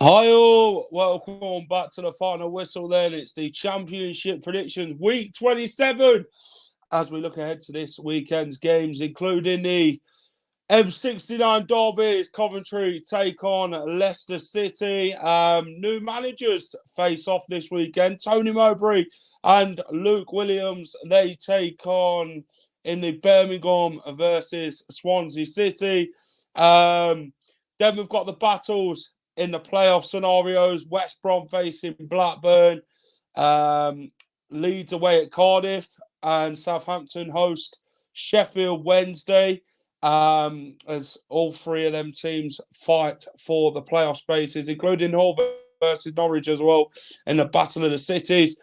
Hi all, welcome back to the final whistle then. It's the Championship Predictions Week 27 as we look ahead to this weekend's games, including the M69 derbies. Coventry take on Leicester City. New managers face off this weekend. Tony Mowbray and Luke Williams, they take on in the Birmingham versus Swansea City. Then we've got the battles in the playoff scenarios. West Brom facing Blackburn, Leeds away at Cardiff, and Southampton host Sheffield Wednesday. As all three of them teams fight for the playoff spaces, including Hull versus Norwich as well in the Battle of the Cities.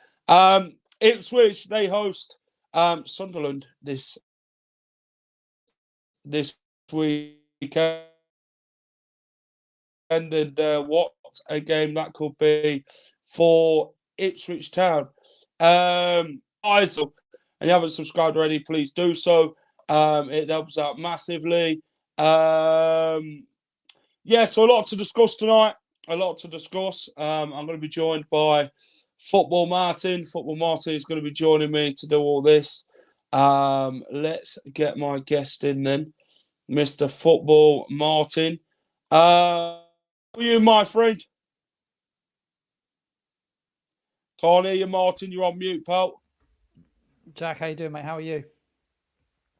Ipswich, they host Sunderland this weekend. And what a game that could be for Ipswich Town. Guys, and you haven't subscribed already, please do so. It helps out massively. So a lot to discuss tonight. I'm going to be joined by Football Martin. Football Martin is going to be joining me to do all this. Let's get my guest in then, Mr. Football Martin. How are you, my friend? Can't hear you, Martin. You're on mute, pal. Jack, how you doing, mate? How are you?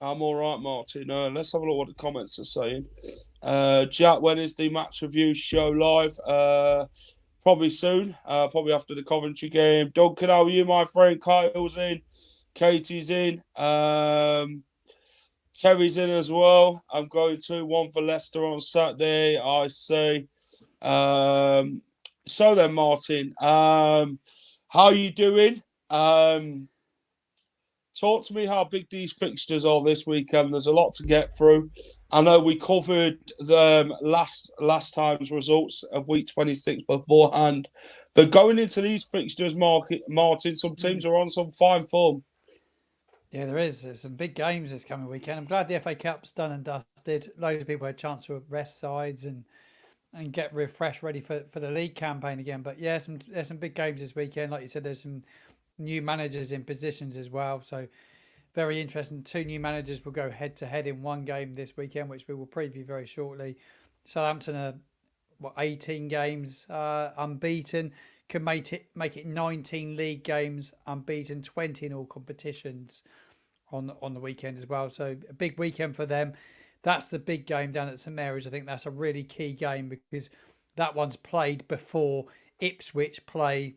I'm all right, Martin. Let's have a look what the comments are saying. Jack, when is the match review show live? Probably soon. Probably after the Coventry game. Duncan, how are you, my friend? Kyle's in. Katie's in. Terry's in as well. I'm going to one for Leicester on Saturday. I say. So then, Martin, how are you doing? Talk to me how big these fixtures are this weekend. There's a lot to get through. I know we covered the last time's results of week 26 beforehand, but going into these fixtures, Martin, some teams are on some fine form. Yeah, there is. There's some big games this coming weekend. I'm glad the FA Cup's done and dusted. Loads of people had a chance to rest sides and get refreshed, ready for the league campaign again. But yeah, there's some big games this weekend. Like you said, there's some new managers in positions as well. So very interesting. 2 new managers will go head to head in one game this weekend, which we will preview very shortly. Southampton are 18 games unbeaten. Can make it 19 league games unbeaten, 20 in all competitions on the weekend as well. So a big weekend for them. That's the big game down at St Mary's. I think that's a really key game because that one's played before Ipswich play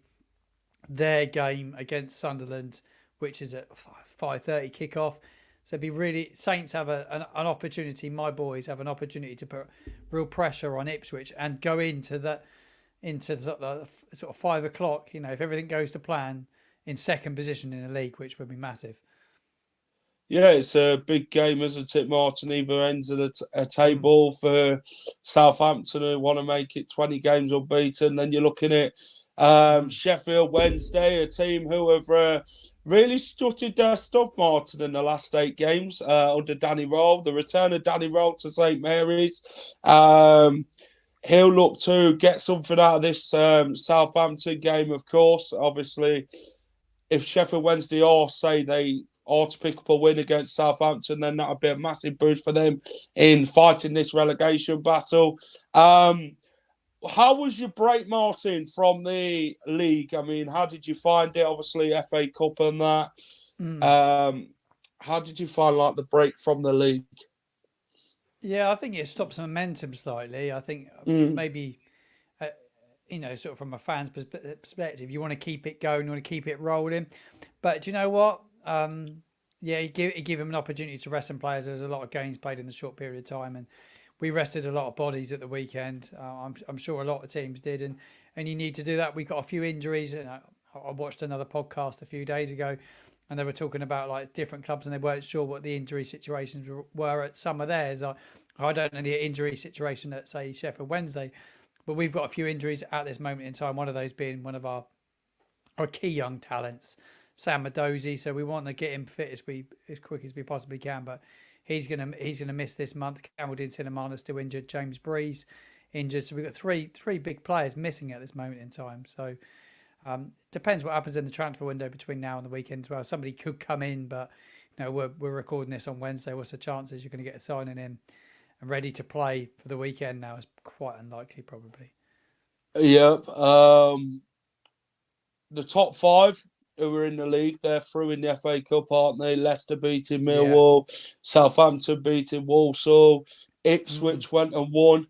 their game against Sunderland, which is at 5:30 kickoff. So it'd be really, Saints have an opportunity. My boys have an opportunity to put real pressure on Ipswich and go into sort of 5 o'clock. You know, if everything goes to plan, in second position in the league, which would be massive. Yeah, it's a big game, isn't it, Martin? Either ends of a table for Southampton who want to make it 20 games unbeaten. Then you're looking at Sheffield Wednesday, a team who have really stuttered their stuff, Martin, in the last 8 games under Danny Rowe. The return of Danny Rowe to St Mary's. He'll look to get something out of this Southampton game, of course. Obviously, if Sheffield Wednesday they are to pick up a win against Southampton, then that would be a massive boost for them in fighting this relegation battle. How was your break, Martin, from the league? I mean, how did you find it? Obviously, FA Cup and that. How did you find the break from the league? Yeah, I think it stops momentum slightly. I think maybe, sort of from a fan's perspective, you want to keep it going, you want to keep it rolling. But do you know what? Yeah, he give him an opportunity to rest some players. There was a lot of games played in the short period of time, and we rested a lot of bodies at the weekend. I'm sure a lot of teams did, and you need to do that. We got a few injuries. And I watched another podcast a few days ago, and they were talking about like different clubs, and they weren't sure what the injury situations were at some of theirs. I don't know the injury situation at say Sheffield Wednesday, but we've got a few injuries at this moment in time. One of those being one of our key young talents, Sam Madozi. So we want to get him fit as quick as we possibly can. But he's gonna miss this month. Camaldine Cinnamana still injured. James Breeze injured. So we've got three big players missing at this moment in time. So depends what happens in the transfer window between now and the weekend as well. Somebody could come in, but we're recording this on Wednesday. What's the chances you're going to get a signing in and ready to play for the weekend now? Is quite unlikely, probably. Yep. The top five who are in the league, they're through in the FA Cup, aren't they? Leicester beating Millwall, Southampton beating Walsall, Ipswich went and won.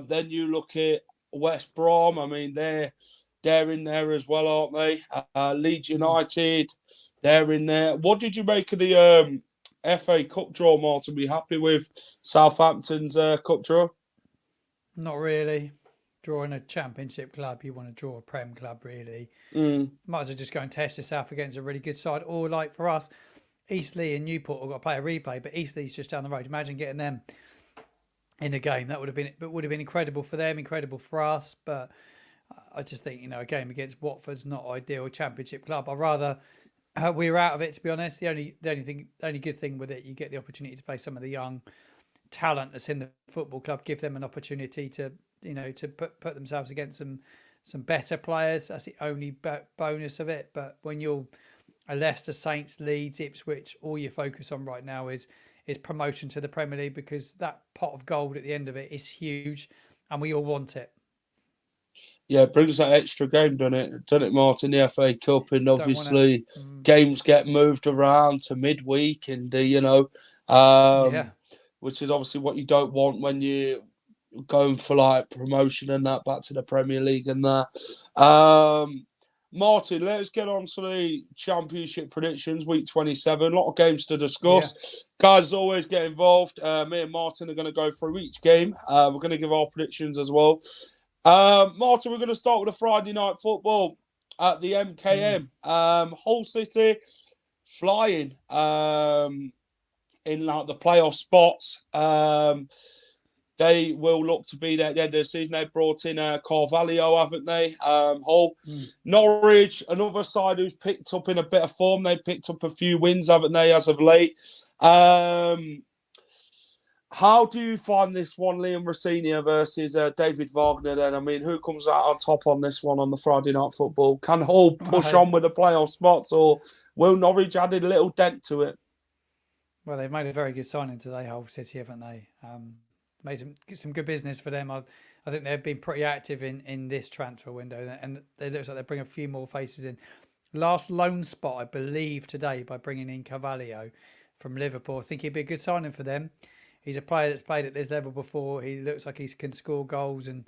Then you look at West Brom. I mean, they're in there as well, aren't they? Leeds United, they're in there. What did you make of the FA Cup draw, Martin? Were you happy with Southampton's cup draw? Not really. Drawing a championship club, you want to draw a Prem club, really. Might as well just go and test yourself against a really good side. Or like for us, Eastleigh and Newport have got to play a replay, but Eastleigh's just down the road. Imagine getting them in a game. That would have been incredible for them, incredible for us. But I just think, a game against Watford's not ideal. Championship club. I'd rather we were out of it, to be honest. The only good thing with it, you get the opportunity to play some of the young talent that's in the football club, give them an opportunity to put themselves against some better players. That's the only bonus of it. But when you're a Leicester, Saints, Leeds, Ipswich, all you focus on right now is promotion to the Premier League, because that pot of gold at the end of it is huge and we all want it. Yeah, it brings that extra game, doesn't it, Martin? The FA Cup, and obviously games get moved around to midweek, and which is obviously what you don't want when you're going for like promotion and that back to the Premier League and that. Martin, let's get on to the Championship predictions, week 27. A lot of games to discuss. Guys, always get involved. Me and Martin are going to go through each game. We're going to give our predictions as well. Martin, we're going to start with the Friday night football at the MKM. Hull City flying in like the playoff spots. They will look to be there at the end of the season. They brought in Carvalho, haven't they? Hull. Norwich, another side who's picked up in a bit of form. They picked up a few wins, haven't they, as of late? How do you find this one, Liam Rosenior versus David Wagner then? I mean, who comes out on top on this one on the Friday night football? Can Hull push on with the playoff spots, or will Norwich add a little dent to it? Well, they've made a very good signing today, Hull City, haven't they? Made some good business for them. I think they've been pretty active in this transfer window, and it looks like they bring a few more faces in. Last loan spot, I believe, today by bringing in Carvalho from Liverpool. I think he'd be a good signing for them. He's a player that's played at this level before. He looks like he can score goals and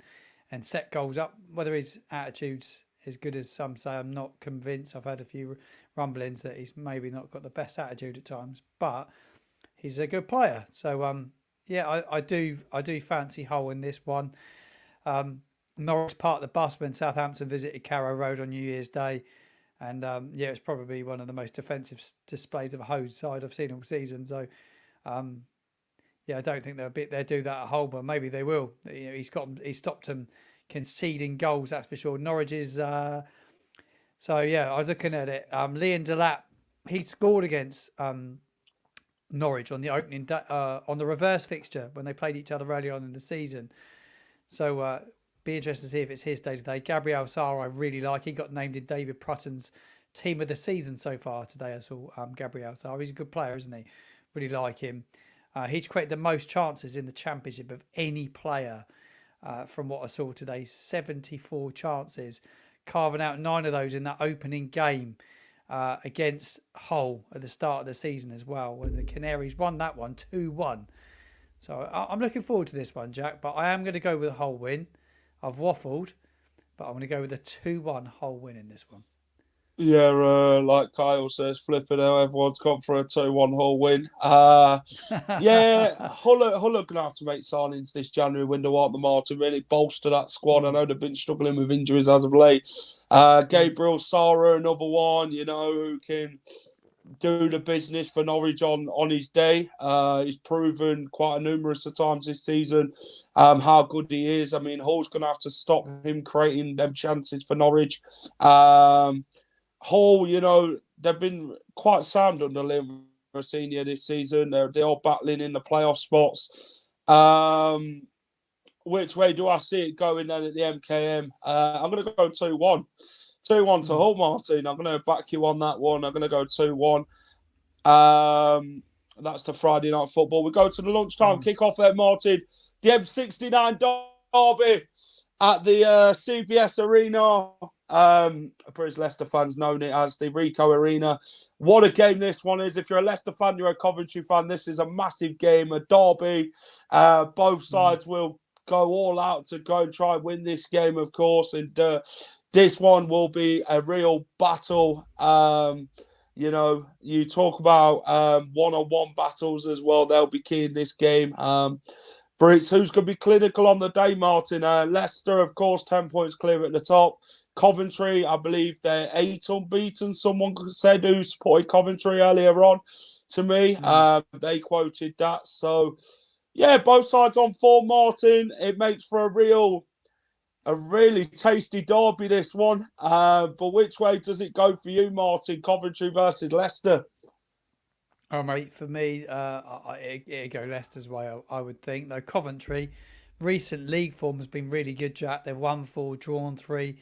set goals up. Whether his attitude's as good as some say, I'm not convinced. I've had a few rumblings that he's maybe not got the best attitude at times, but he's a good player. So I do fancy Hull in this one. Norwich part of the bus when Southampton visited Carrow Road on New Year's Day, and it's probably one of the most defensive displays of a home side I've seen all season. So. I don't think they'll do that at Hull, but maybe they will. He's stopped them conceding goals, that's for sure. Norwich is I was looking at it. Liam Delap, he scored against Norwich on the opening on the reverse fixture when they played each other early on in the season. So be interested to see if it's his day today. Gabriel Sara, I really like. He got named in David Prutton's team of the season so far today. I saw Gabriel Sara. He's a good player, isn't he? Really like him. He's created the most chances in the Championship of any player from what I saw today. 74 chances, carving out 9 of those in that opening game against Hull at the start of the season as well, when the Canaries won that one 2-1. So I'm looking forward to this one, Jack, but I am going to go with a Hull win. I've waffled, but I'm going to go with a 2-1 Hull win in this one. Yeah, like Kyle says, flipping out, everyone's gone for a 2-1 Hull win. Yeah, Hull are going to have to make signings this January window, aren't they, Martin? Really bolster that squad. I know they've been struggling with injuries as of late. Gabriel Sara, another one, who can do the business for Norwich on his day. He's proven quite numerous of times this season how good he is. I mean, Hull's going to have to stop him creating them chances for Norwich. Hull, they've been quite sound under Liam Senior this season. They are battling in the playoff spots. Which way do I see it going then at the MKM? I'm going to go 2-1. 2-1 to Hull, Martin. I'm going to back you on that one. I'm going to go 2-1. That's the Friday night football. We go to the lunchtime kickoff there, Martin. The M69 derby at the CVS Arena. For his Leicester fans, known it as the Rico Arena. What a game this one is. If you're a Leicester fan, you're a Coventry fan, this is a massive game, a derby. Both sides will go all out to go and try and win this game, of course. And this one will be a real battle. You talk about one-on-one battles as well. They'll be key in this game. Brits, who's going to be clinical on the day, Martin? Leicester, of course, 10 points clear at the top. Coventry, I believe they're 8 unbeaten. Someone said who supported Coventry earlier on to me. They quoted that. So, yeah, both sides on form, Martin. It makes for a really tasty derby, this one. But which way does it go for you, Martin? Coventry versus Leicester? Oh, mate, for me, it'd go Leicester's way, I would think. Though Coventry, recent league form has been really good, Jack. They've won 4, drawn 3.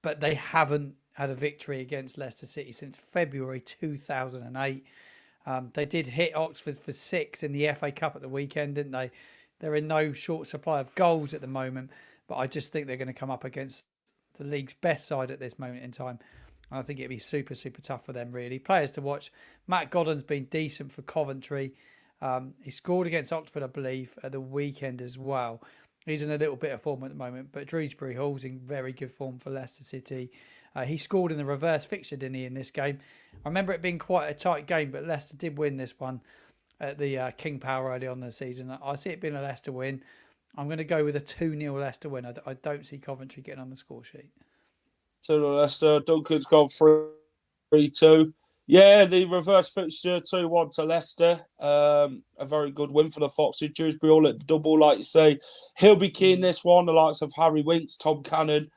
But they haven't had a victory against Leicester City since February 2008. They did hit Oxford for 6 in the FA Cup at the weekend, didn't they? They're in no short supply of goals at the moment, but I just think they're going to come up against the league's best side at this moment in time. I think it'd be super, super tough for them, really. Players to watch. Matt Godden's been decent for Coventry. He scored against Oxford, I believe, at the weekend as well. He's in a little bit of form at the moment, but Shrewsbury Hall's in very good form for Leicester City. He scored in the reverse fixture, didn't he, in this game? I remember it being quite a tight game, but Leicester did win this one at the King Power early on in the season. I see it being a Leicester win. I'm going to go with a 2-0 Leicester win. I don't see Coventry getting on the score sheet. 2-0 Leicester. Duncan's gone 3-2. Yeah, the reverse fixture 2-1 to Leicester. A very good win for the Foxes. Dewsbury all at the double, like you say. He'll be key in this one. The likes of Harry Winks, Tom Cannon,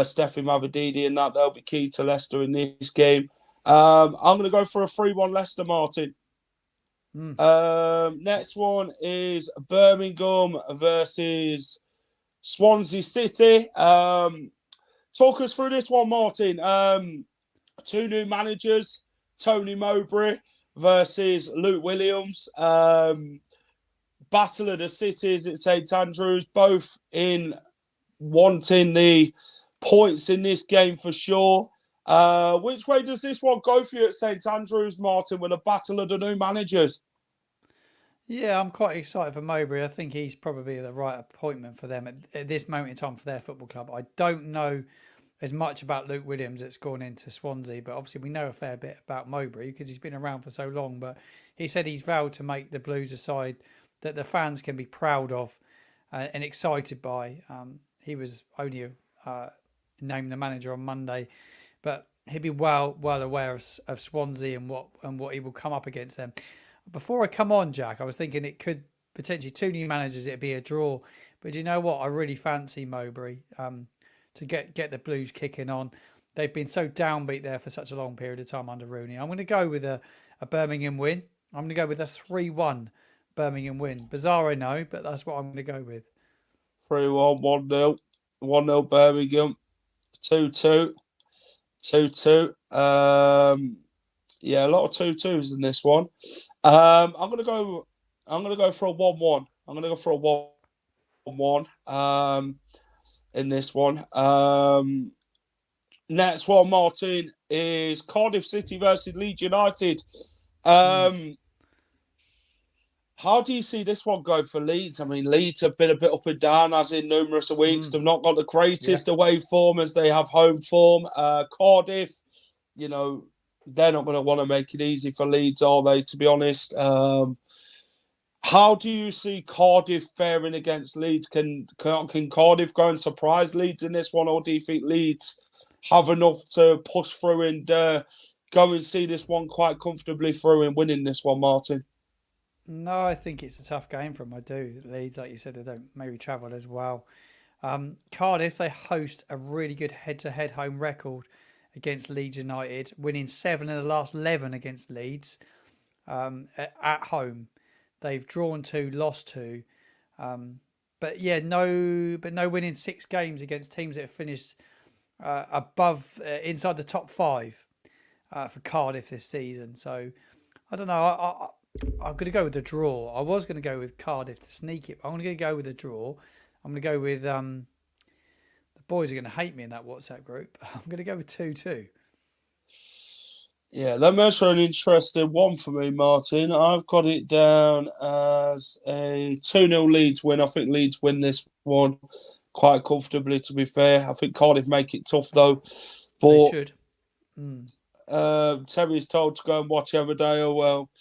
Stefan Mavididi, and that they'll be key to Leicester in this game. I'm going to go for a 3-1 Leicester, Martin. Next one is Birmingham versus Swansea City. Talk us through this one, Martin. 2 new managers. Tony Mowbray versus Luke Williams. Battle of the Cities at St Andrews, both in wanting the points in this game for sure. Which way does this one go for you at St Andrews, Martin, with a battle of the new managers? Yeah, I'm quite excited for Mowbray. I think he's probably the right appointment for them at this moment in time for their football club. I don't know as much about Luke Williams that's gone into Swansea, but obviously we know a fair bit about Mowbray because he's been around for so long. But he said he's vowed to make the Blues a side that the fans can be proud of and excited by. He was only named the manager on Monday, but he'd be well aware of Swansea and what he will come up against them. Before I come on, Jack, I was thinking it could potentially 2 new managers, it'd be a draw. But you know what? I really fancy Mowbray to get the Blues kicking on. They've been so downbeat there for such a long period of time under Rooney. I'm going to go with a Birmingham win. I'm going to go with a 3-1 Birmingham win. Bizarre, I know, but that's what I'm going to go with. 3-1, 1-0. 1-0 Birmingham. 2-2. 2-2. Yeah, a lot of 2-2s in this one. I'm gonna go for a 1-1. I'm gonna go for a 1-1 in this one. Next one, Martin, is Cardiff City versus Leeds United. How do you see this one go for Leeds? I mean, Leeds have been a bit up and down, as in numerous weeks. They've not got the greatest away form as they have home form. Cardiff, you know, they're not going to want to make it easy for Leeds, are they, to be honest? How do you see Cardiff faring against Leeds? Can Cardiff go and surprise Leeds in this one, or do you think Leeds have enough to push through and go and see this one quite comfortably through and winning this one, Martin? No, I think it's a tough game for them. I do. Leeds, like you said, they don't maybe travel as well. Cardiff, they host a really good head-to-head home record against Leeds United, winning 7 of the last 11 against Leeds at home. They've drawn 2, lost 2. But no winning 6 games against teams that have finished above, inside the top 5 for Cardiff this season. So I don't know. I'm going to go with the draw. I was going to go with Cardiff to sneak it, but I'm going to go with a draw. I'm going to go with the boys are going to hate me in that WhatsApp group. I'm going to go with 2-2. Yeah, that makes for an interesting one for me, Martin. I've got it down as a 2-0 Leeds win. I think Leeds win this one quite comfortably, to be fair. I think Cardiff make it tough, though. They But should. Terry's told to go and watch Emmerdale. Well,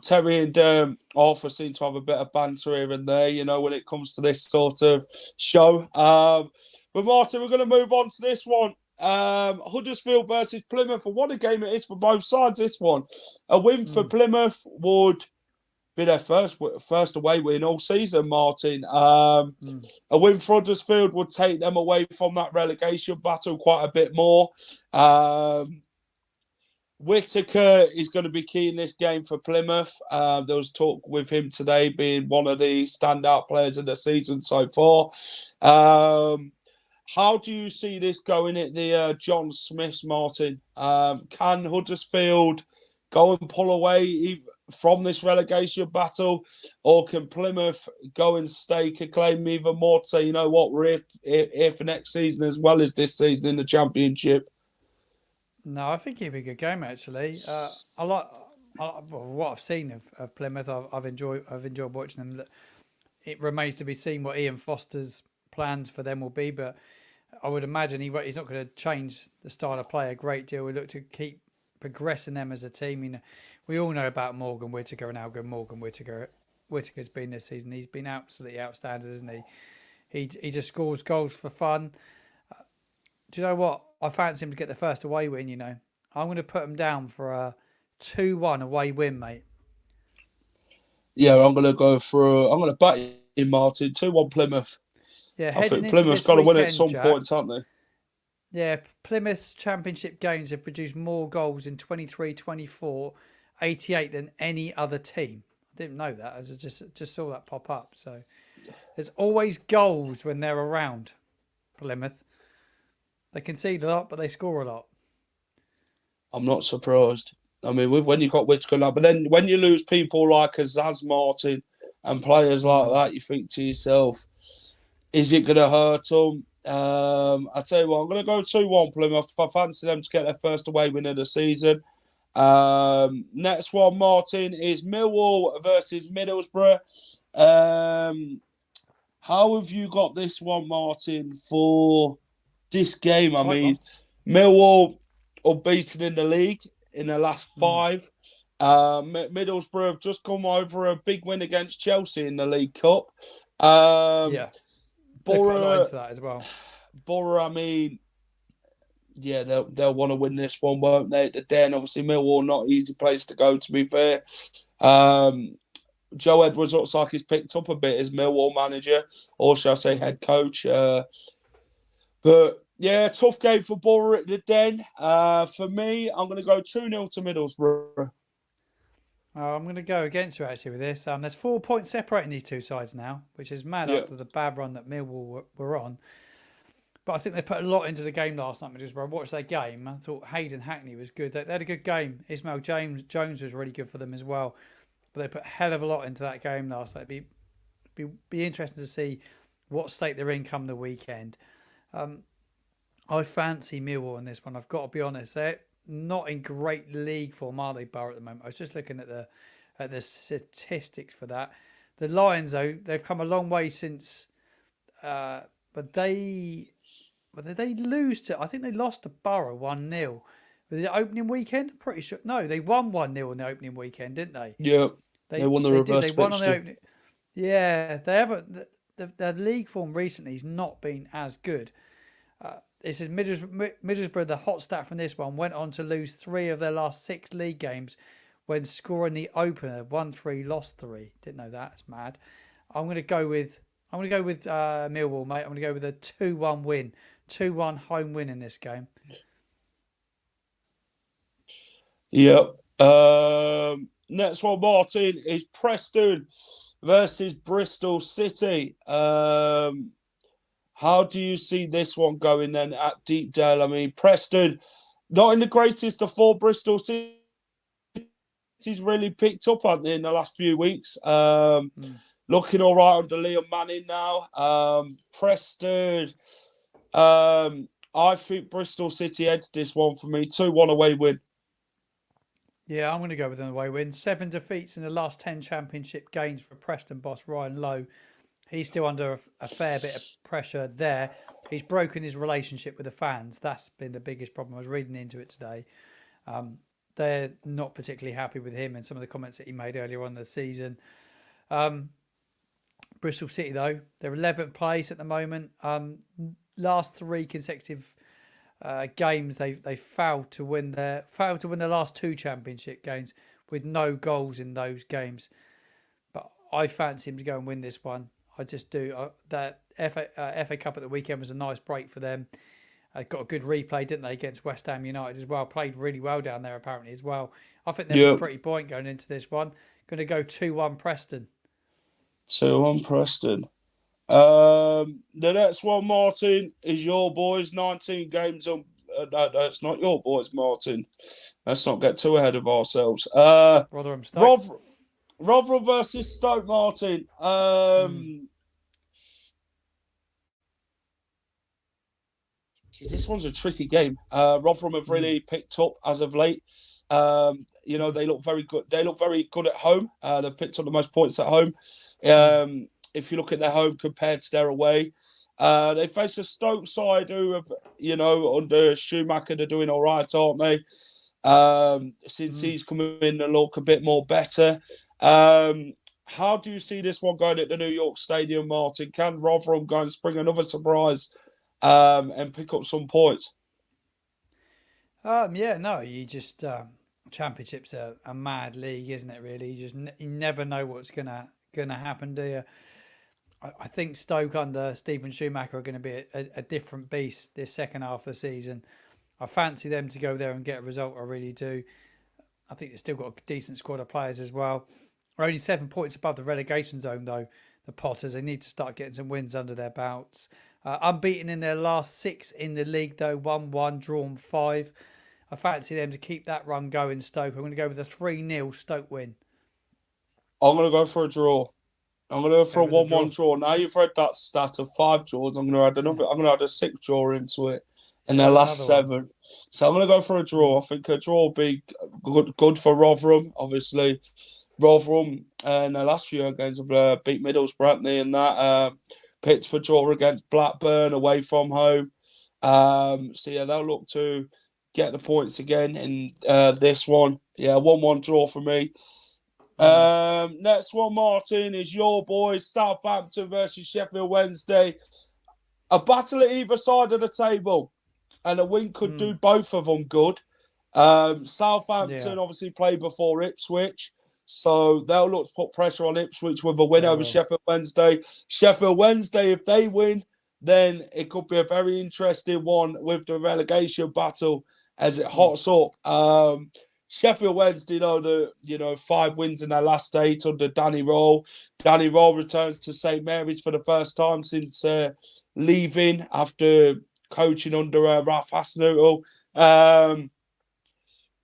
Terry and Arthur seem to have a bit of banter here and there, when it comes to this sort of show. But Martin, we're going to move on to this one. Huddersfield versus Plymouth. And what a game it is for both sides, this one. A win for Plymouth would be their first away win all season, Martin. A win for Huddersfield would take them away from that relegation battle quite a bit more. Whittaker is going to be key in this game for Plymouth. There was talk with him today being one of the standout players of the season so far. How do you see this going at the John Smiths, Martin? Can Huddersfield go and pull away from this relegation battle, or can Plymouth go and stake a claim even more to say, you know what, we're here for next season as well as this season in the Championship? No, I think it'd be a good game actually. I like what I've seen of Plymouth. I've enjoyed watching them. It remains to be seen what Ian Foster's plans for them will be, but I would imagine he's not going to change the style of play a great deal. We look to keep progressing them as a team. We all know about Morgan Whittaker and how good Morgan Whittaker's been this season. He's been absolutely outstanding, isn't he? He just scores goals for fun. Do you know what? I fancy him to get the first away win, I'm going to put him down for a 2-1 away win, mate. Yeah, I'm going to back you, Martin. 2-1 Plymouth. Yeah, I think Plymouth's got to win at some point, haven't they? Yeah, Plymouth's championship games have produced more goals in 23-24, 88 than any other team. I didn't know that. I just saw that pop up. So there's always goals when they're around, Plymouth. They concede a lot, but they score a lot. I'm not surprised. I mean, when you've got Whittaker now, but then when you lose people like Azaz Martin and players like that, you think to yourself, is it going to hurt them? I tell you what, I'm going to go 2-1 Plymouth. I fancy them to get their first away win of the season. Next one, Martin, is Millwall versus Middlesbrough. How have you got this one, Martin, for this game? I mean, Millwall unbeaten in the league in the last 5. Middlesbrough have just come over a big win against Chelsea in the League Cup. They put a lot into that as well. Borough, I mean, yeah, they'll want to win this one, won't they? At the Den, obviously, Millwall, not easy place to go, to be fair. Joe Edwards looks like he's picked up a bit as Millwall manager, or shall I say head coach. But yeah, tough game for Borough at the Den. For me, I'm going to go 2-0 to Middlesbrough. I'm going to go against you actually with this. There's 4 points separating these two sides now, which is mad after the bad run that Millwall were on. But I think they put a lot into the game last night, Middlesbrough. I watched their game. I thought Hayden Hackney was good. They had a good game. Ismail Jones was really good for them as well. But they put a hell of a lot into that game last night. It'd be interesting to see what state they're in come the weekend. I fancy Millwall in this one. I've got to be honest. They're not in great league form, are they, Borough, at the moment? I was just looking at the at the statistics for that. The Lions, though, they've come a long way since, but did they lose to? I think they lost to Borough 1-0. Was it opening weekend? I'm pretty sure. No, they won 1-0 on the opening weekend, didn't they? Yeah, they won the reverse They won on the fixture. opening. Yeah, they haven't. The league form recently has not been as good. It says Middlesbrough, the hot stat from this one, went on to lose 3 of their last 6 league games when scoring the opener. 1-3, lost 3. Didn't know that. It's mad. I'm going to go with Millwall, mate. I'm going to go with a 2-1 win. 2-1 home win in this game. Yep. Next one, Martin, is Preston versus Bristol City. How do you see this one going then at Deepdale? I mean, Preston, not in the greatest of form. Bristol City's really picked up, haven't they, in the last few weeks? Looking all right under Liam Manning now. Preston, I think Bristol City heads this one for me. 2-1 away win. Yeah, I'm going to go with an away win. 7 defeats in the last 10 championship games for Preston boss Ryan Lowe. He's still under a fair bit of pressure there. He's broken his relationship with the fans. That's been the biggest problem. I was reading into it today. They're not particularly happy with him and some of the comments that he made earlier on in the season. Bristol City, though, they're 11th place at the moment. Last 3 consecutive games, they failed to win their last 2 championship games with no goals in those games. But I fancy him to go and win this one. I just do. That FA Cup at the weekend was a nice break for them. Got a good replay, didn't they, against West Ham United as well. Played really well down there apparently as well. I think they're pretty buoyant going into this one. Going to go 2-1 Preston. 2-1 Preston. The next one, Martin, is your boys. 19 games on. That's not your boys, Martin. Let's not get too ahead of ourselves. Rotherham Stoke. Rotherham versus Stoke, Martin. This one's a tricky game. Rotherham have really picked up as of late. They look very good. They look very good at home. They've picked up the most points at home. If you look at their home compared to their away, they face a Stoke side who have, under Schumacher, they're doing all right, aren't they? Since he's come in and look a bit more better. How do you see this one going at the New York Stadium, Martin? Can Rotherham go and spring another surprise and pick up some points? You just Championship's a mad league, isn't it? Really, you never know what's gonna happen, do you? I think Stoke under Stephen Schumacher are going to be a different beast this second half of the season. I fancy them to go there and get a result. I really do. I think they've still got a decent squad of players as well. They're only 7 points above the relegation zone, though. The Potters, they need to start getting some wins under their belts. Unbeaten in their last 6 in the league, though. 1-1, drawn 5. I fancy them to keep that run going, Stoke. I'm going to go with a 3-0 Stoke win. I'm going to go for a draw. I'm going to go for a 1-1 draw. Now you've read that stat of 5 draws, I'm going to add another. I'm going to add a 6th draw into it in their last 7. So I'm going to go for a draw. I think a draw will be good for Rotherham, obviously. Rotherham in the last few games have beat Middlesbrough, haven't they, in that. Picked for draw against Blackburn away from home. They'll look to get the points again in this one. 1-1 draw for me. Next one, Martin, is your boys, Southampton versus Sheffield Wednesday. A battle at either side of the table, and a win could do both of them good. Southampton obviously played before Ipswich, so they'll look to put pressure on Ipswich with a win over Sheffield Wednesday. Sheffield Wednesday, if they win, then it could be a very interesting one with the relegation battle as it hots up. Sheffield Wednesday, 5 wins in their last 8 under Danny Roll. Danny Roll returns to St Mary's for the first time since leaving after coaching under Ralph Hasenhüttl.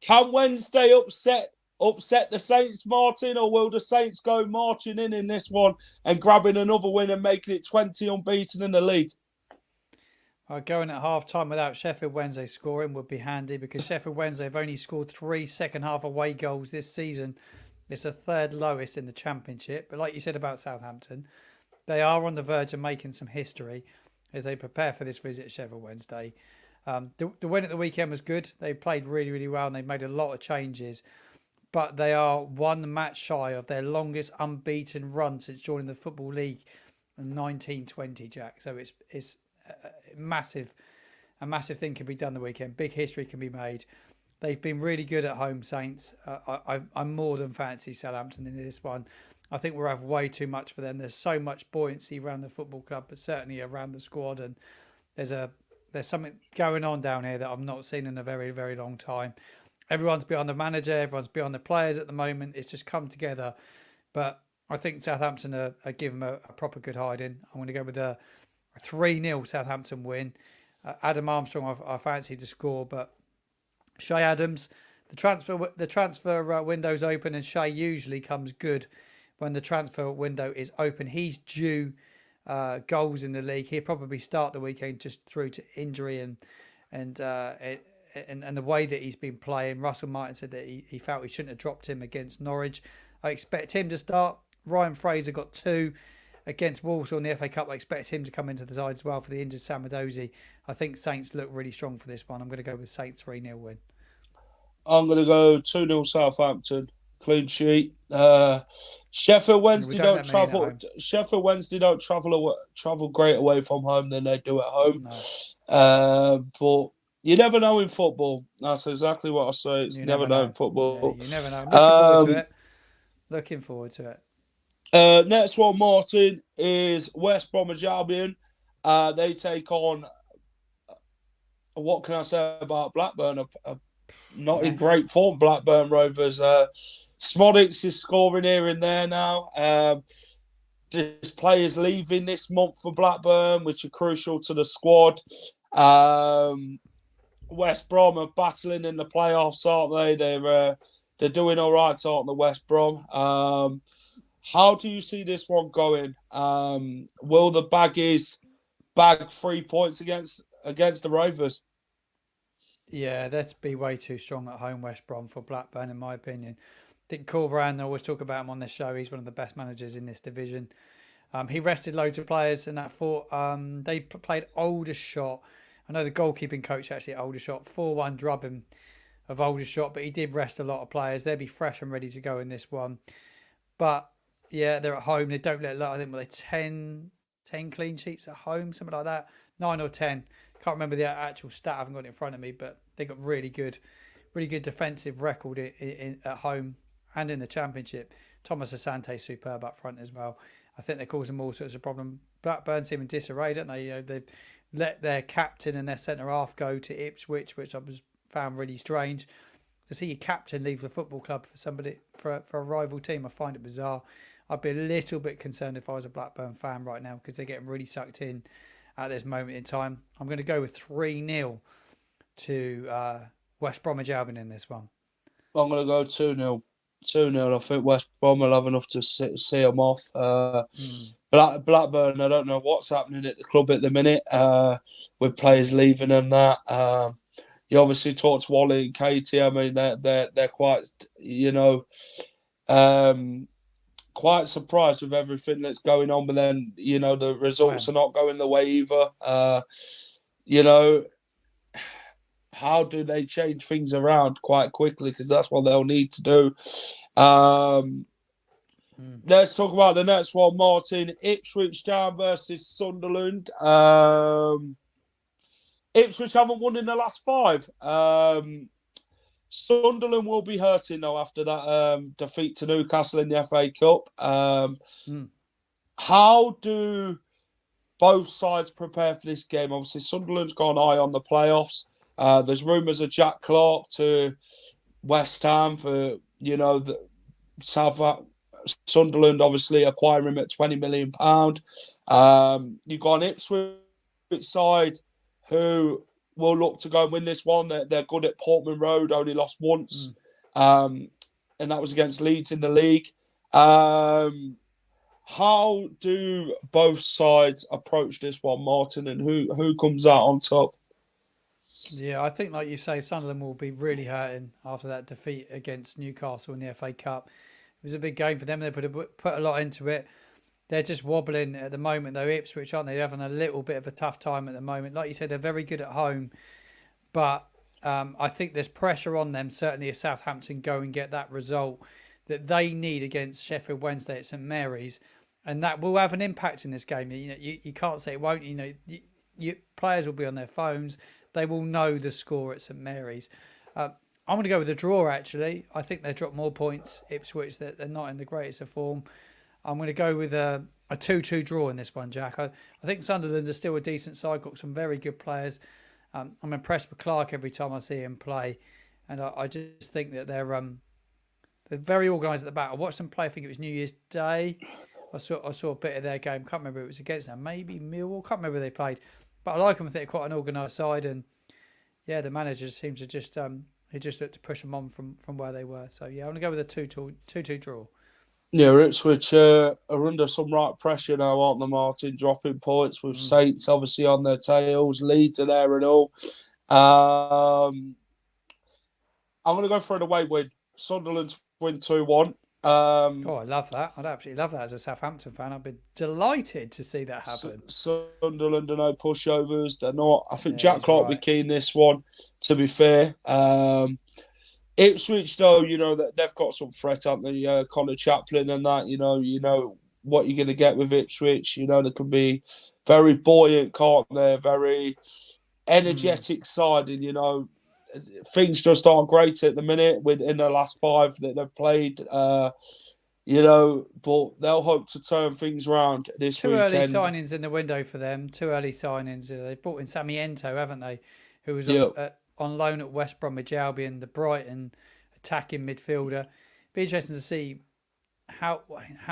Can Wednesday upset the Saints, Martin, or will the Saints go marching in this one and grabbing another win and making it 20 unbeaten in the league? Going at half-time without Sheffield Wednesday scoring would be handy, because Sheffield Wednesday have only scored 3 second-half away goals this season. It's the third lowest in the Championship. But like you said about Southampton, they are on the verge of making some history as they prepare for this visit to Sheffield Wednesday. The win at the weekend was good. They played really, really well and they made a lot of changes. But they are one match shy of their longest unbeaten run since joining the Football League in 1920, Jack. So it's massive. A massive thing can be done the weekend. Big history can be made. They've been really good at home, Saints. I more than fancy Southampton in this one. I think we'll have way too much for them. There's so much buoyancy around the football club, but certainly around the squad. And there's something going on down here that I've not seen in a very, very long time. Everyone's behind the manager. Everyone's behind the players at the moment. It's just come together. But I think Southampton are giving them a proper good hiding. I'm going to go with a 3-0 Southampton win. Adam Armstrong, I fancy to score, but Shay Adams, the transfer window's open, and Shay usually comes good when the transfer window is open. He's due goals in the league. He'll probably start the weekend just through to injury and the way that he's been playing. Russell Martin said that he felt he shouldn't have dropped him against Norwich. I expect him to start. Ryan Fraser got 2 against Walsall in the FA Cup. I expect him to come into the side as well for the injured Samadozi. I think Saints look really strong for this one. I'm going to go with Saints 3-0 win. I'm going to go 2-0 Southampton. Clean sheet. Sheffield Wednesday don't travel. Sheffield Wednesday don't travel great away from home than they do at home. No. But you never know in football. That's exactly what I say. It's never know in football. Yeah, you never know. Looking forward to it. Next one, Martin, is West Bromwich Albion. They take on. What can I say about Blackburn? Not in great form, Blackburn Rovers. Smodics is scoring here and there now. There's players leaving this month for Blackburn, which are crucial to the squad. West Brom are battling in the playoffs, aren't they? They're doing all right, aren't they, West Brom? How do you see this one going? Will the Baggies bag 3 points against the Rovers? Yeah, that'd be way too strong at home, West Brom, for Blackburn, in my opinion. I think Corberán, I always talk about him on this show. He's one of the best managers in this division. He rested loads of players in that fort. They played Aldershot. I know the goalkeeping coach actually at Aldershot, 4-1 drubbing of Aldershot, but he did rest a lot of players. They'll be fresh and ready to go in this one. But yeah, they're at home. They don't let, I think, 10 clean sheets at home, something like that. 9 or 10. Can't remember the actual stat. I haven't got it in front of me, but they got really good defensive record at home and in the Championship. Thomas Asante superb up front as well. I think they're causing all sorts of problem. Blackburn seem in disarray, don't they? They've let their captain and their centre half go to Ipswich, which I found really strange. To see your captain leave the football club for a rival team, I find it bizarre. I'd be a little bit concerned if I was a Blackburn fan right now because they're getting really sucked in at this moment in time. I'm going to go with 3-0 to West Bromwich Albion in this one. I'm going to go 2-0. 2-0. I think West Brom will have enough to see them off. Blackburn, I don't know what's happening at the club at the minute with players leaving and that. You obviously talked to Wally and Katie. I mean, they're quite, quite surprised with everything that's going on. But then, the results are not going the way either. How do they change things around quite quickly? Because that's what they'll need to do. Let's talk about the next one, Martin. Ipswich Town versus Sunderland. Ipswich haven't won in the last 5. Sunderland will be hurting, though, after that defeat to Newcastle in the FA Cup. How do both sides prepare for this game? Obviously, Sunderland's gone high on the playoffs. There's rumours of Jack Clark to West Ham for, the Sunderland obviously acquiring him at £20 million. You've got an Ipswich side who will look to go and win this one. They're good at Portman Road, only lost once. And that was against Leeds in the league. How do both sides approach this one, Martin, and who comes out on top? Yeah, I think, like you say, Sunderland will be really hurting after that defeat against Newcastle in the FA Cup. was a big game for them. They put a lot into it. They're just wobbling at the moment, though. Ipswich, aren't they? They're having a little bit of a tough time at the moment. Like you said, they're very good at home, but I think there's pressure on them. Certainly, if Southampton go and get that result that they need against Sheffield Wednesday at St Mary's, and that will have an impact in this game. You can't say it won't. Players will be on their phones. They will know the score at St Mary's. I'm going to go with a draw, actually. I think they drop more points, Ipswich, that they're not in the greatest of form. I'm going to go with a 2-2 draw in this one, Jack. I think Sunderland are still a decent side, got some very good players. I'm impressed with Clark every time I see him play. And I just think that they're very organised at the back. I watched them play, I think it was New Year's Day. I saw a bit of their game. Can't remember who it was against them. Maybe Millwall. Can't remember who they played. But I like them. I think they're quite an organised side. And yeah, the manager seems to just he just looked to push them on from where they were. So yeah, I'm going to go with a 2-2 draw. Yeah, Ipswich are under some right pressure now, aren't they, Martin? Dropping points with Saints obviously on their tails. Leeds are there and all. I'm going to go for an away win. Sunderland win 2-1. I love that. I'd absolutely love that as a Southampton fan. I'd be delighted to see that happen. Sunderland are no pushovers. They're not. I think Yeah, Jack Clark will be keen this one, to be fair. Ipswich, though, that they've got some threat, haven't they? Connor Chaplin and that, you know what you're going to get with Ipswich. They can be very buoyant, can't they? Very energetic side, and, things just aren't great at the minute in the last 5 that they've played. But they'll hope to turn things around this weekend. 2 early signings in the window for them. 2 early signings. They brought in Sammy Ento, haven't they? Who was on loan at West Bromwich Albion, the Brighton attacking midfielder. Be interesting to see how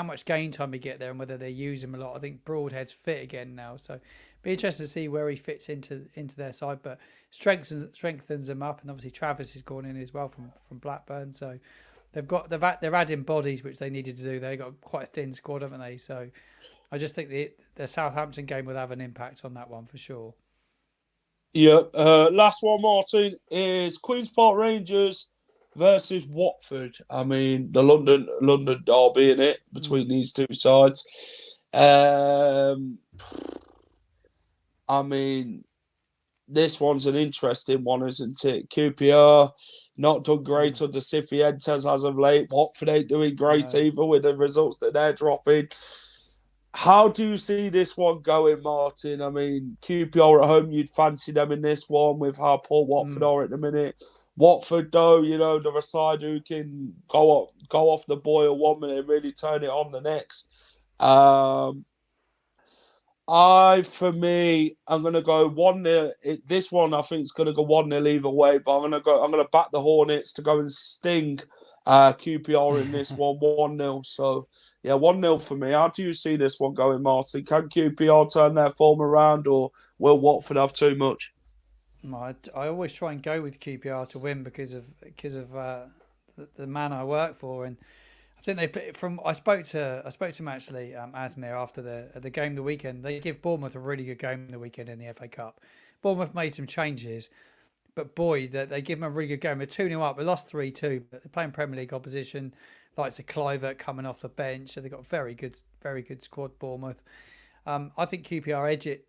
much game time he get there and whether they use him a lot. I think Broadhead's fit again now, so be interesting to see where he fits into their side. But strengthens them up, and obviously Travis has gone in as well from Blackburn. So they're adding bodies which they needed to do. They got quite a thin squad, haven't they? So I just think the Southampton game will have an impact on that one for sure. Yeah. Last one, Martin, is Queen's Park Rangers versus Watford. I mean, the London derby in it between these two sides. I mean, this one's an interesting one, isn't it? QPR not done great under Cifuentes as of late. Watford ain't doing great either with the results that they're dropping. How do you see this one going, Martin? I mean, QPR at home, you'd fancy them in this one with how poor Watford are at the minute. Watford, though, they're a side who can go off the boil 1 minute and really turn it on the next. For me, I'm going to go 1-0. This one, I think, is going to go 1-0 either way, but I'm going to back the Hornets to go and sting QPR in this one, 1-0. So, yeah, 1-0 for me. How do you see this one going, Martin? Can QPR turn their form around, or will Watford have too much? I always try and go with QPR to win because of the man I work for, and I think I spoke to him actually, Asmir, after the game the weekend. They give Bournemouth a really good game the weekend in the FA Cup. Bournemouth made some changes, but boy, they give them a really good game. They're 2-0 up. They lost 3-2, but they're playing Premier League opposition. Like Kluivert coming off the bench, so they've got a very good squad. Bournemouth. I think QPR edge it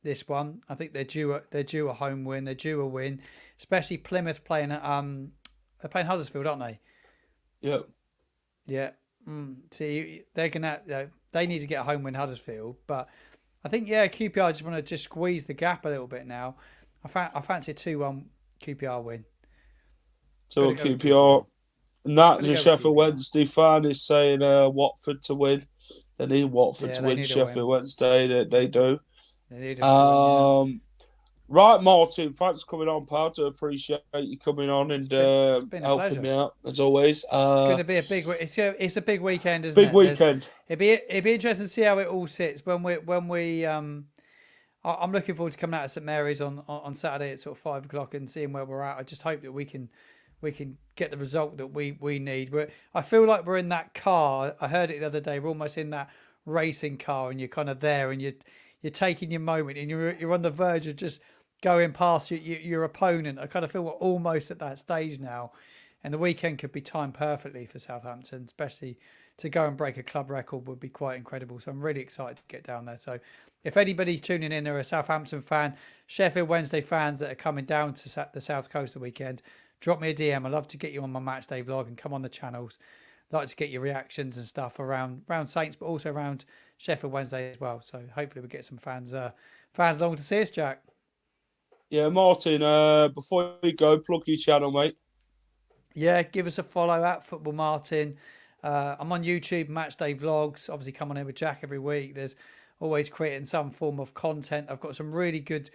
this one. I think they're due a home win. They're due a win, especially Plymouth playing at they're playing Huddersfield, aren't they? Yeah. Yeah. See, they're gonna they need to get a home win, Huddersfield, but I think QPR just want to squeeze the gap a little bit now. I fancy a 2-1 QPR win. So QPR. Nat, the Sheffield Wednesday fan, is saying Watford to win. They need Watford to win Sheffield Wednesday. They do. They need to win, Right, Martin, thanks for coming on, pal. I appreciate you coming on and helping me out, as always. It's going to be a big. It's a big weekend, isn't it? Big weekend. It'd be interesting to see how it all sits when we. I'm looking forward to coming out of St Mary's on Saturday at sort of 5 o'clock and seeing where we're at. I just hope that we can get the result that we need. I feel like we're in that car. I heard it the other day. We're almost in that racing car, and you're kind of there, and you're taking your moment, and you're on the verge of just going past your opponent. I kind of feel we're almost at that stage now, And the weekend could be timed perfectly for Southampton, especially to go and break a club record would be quite incredible. So I'm really excited to get down there. So if anybody's tuning in or a Southampton fan, Sheffield Wednesday fans that are coming down to the South Coast the weekend, drop me a DM. I'd love to get you on my match day vlog and come on the channels. I'd like to get your reactions and stuff around Saints, but also around Sheffield Wednesday as well. So hopefully we get some fans along to see us, Jack. Yeah, Martin, before you go, plug your channel, mate. Yeah, give us a follow at Football Martin. I'm on YouTube, Matchday Vlogs. Obviously, come on in with Jack every week. There's always creating some form of content. I've got some really good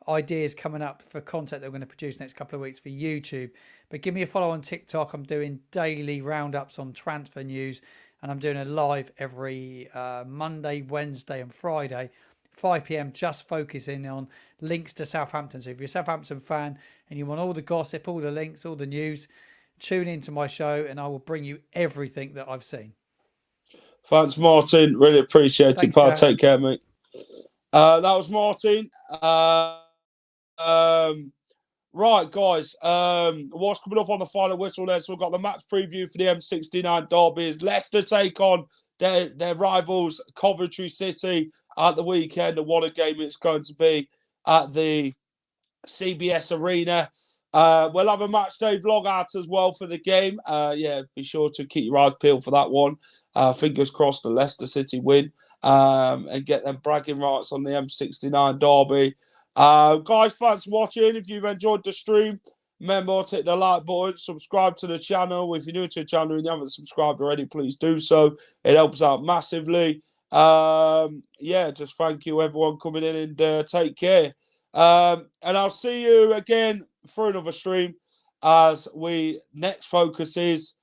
ideas coming up for content that we're going to produce next couple of weeks for YouTube. But give me a follow on TikTok. I'm doing daily roundups on transfer news, and I'm doing a live every Monday, Wednesday, and Friday, 5 p.m. just focusing on links to Southampton. So if you're a Southampton fan and you want all the gossip, all the links, all the news, tune into my show and I will bring you everything that I've seen. Thanks, Martin. Really appreciate it, pal. Take care, mate. That was Martin. Right, guys. What's coming up on the final whistle there? So we've got the match preview for the M69 derbies. Leicester take on their rivals, Coventry City, at the weekend. And what a game it's going to be at the CBS Arena. We'll have a match day vlog out as well for the game. Yeah, be sure to keep your eyes peeled for that one. Fingers crossed the Leicester City win and get them bragging rights on the M69 derby. Guys, thanks for watching. If you've enjoyed the stream, remember to hit the like button, subscribe to the channel. If you're new to the channel and you haven't subscribed already, please do so. It helps out massively. Yeah, just thank you everyone coming in and take care. And I'll see you again for another stream as we next focus is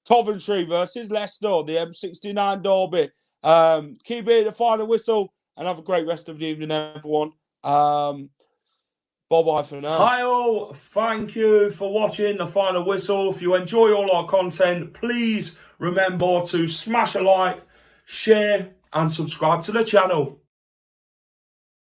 Coventry versus Leicester, the M69 derby. Keep it at the final whistle and have a great rest of the evening, everyone. Bye-bye for now. Hi all, thank you for watching the final whistle. If you enjoy all our content, please remember to smash a like, share and subscribe to the channel.